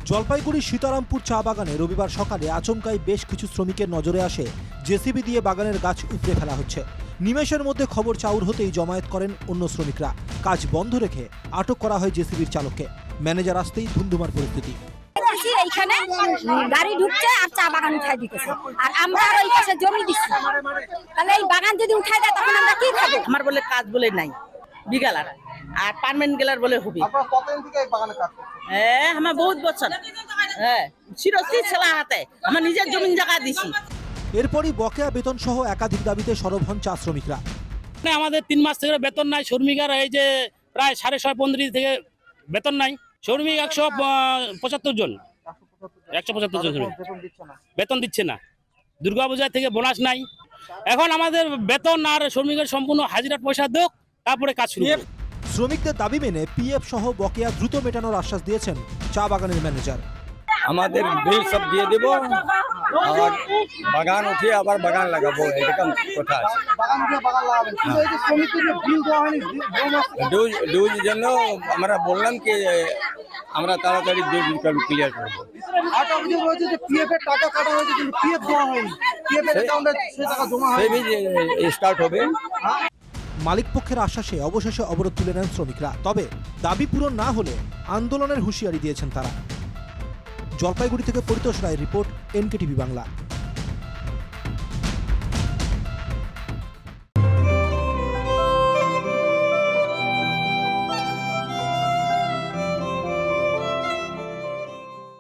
জলপাইগুড়ি সীতারামপুর চা বাগানে রবিবার সকালে আচমকাই বেশ কিছু শ্রমিকের নজরে আসে জেসিবি দিয়ে বাগানের গাছ উপড়ে ফেলা হচ্ছে। নিমেষের মধ্যে খবর চাউর হতেই জমায়েত করেন অন্য শ্রমিকরা। কাজ বন্ধ রেখে আটক করা হয় জেসিবির চালককে। ম্যানেজার আসতেই ধুন্ধুমার পরিস্থিতি। এইখানে গাড়ি ঢুকছে আর চা বাগান উঠাই দিতেছে, আর আমরা ওই পাশে জমি দিচ্ছি। তাহলে এই বাগান যদি উঠাই দেয় তখন আমরা কি খাবো? আমার বলে কাজ বলে নাই বিগালার আর পার্মানেন্ট গেলার বলে হবে। আপনারা কতদিন থেকে এই বাগানে কাজ করছেন? হ্যাঁ আমার বহুত বছর, হ্যাঁ শিরস্তি ছেলা হাতে আমার নিজের জমিন জায়গা দিছি। এরপরই বকেয়া বেতন সহ একাধিক দাবিতে সরব হন চা শ্রমিকরা। আমাদের 3 মাস থেকে বেতন নাই। শ্রমিকের এই যে প্রায় 6.5 থেকে বেতন নাই। শ্রমিক 175 জন, 175 জন শ্রমিক বেতন দিচ্ছে না। দুর্গাপূজা থেকে বোনাস নাই। এখন আমাদের বেতন আর শ্রমিকের সম্পূর্ণ হাজিরার পয়সা দেখ, তারপরে কাজ শুরু। শ্রমিকদের দাবি মেনে পিএফ সহ বকেয়া দ্রুত মেটানোর আশ্বাস দিয়েছেন চা বাগানের ম্যানেজার। আমাদের বিল সব দিয়ে দেবো, আর বাগান উঠিয়ে আবার বাগান লাগাবো, এরকম কথা আছে। বাগান উঠে বাগান লাগাবেন, কিন্তু এই যে শ্রমিকদের যে বিল দেওয়া হয়নি, ডিউজ জন্য আমরা বললাম কি আমরা তাড়াতাড়ি ডিউজ ক্লিয়ার করবো। আরেকটা অভিযোগ রয়েছে যে পিএফ এর টাকা কাটা হয়েছে কিন্তু পিএফ দেওয়া হয়নি, পিএফ এর অ্যাকাউন্টে সেই টাকা জমা সেই হয়নি। বীজ স্টার্ট হবে। মালিক পক্ষের আশ্বাসে অবশেষে অবরোধ তুলে নেন শ্রমিকরা। তবে দাবি পূরণ না হলে আন্দোলনের হুঁশিয়ারি দিয়েছেন তারা। জলপাইগুড়ি থেকে পরিতোষ রায়ের রিপোর্ট, এনকেটিভি বাংলা।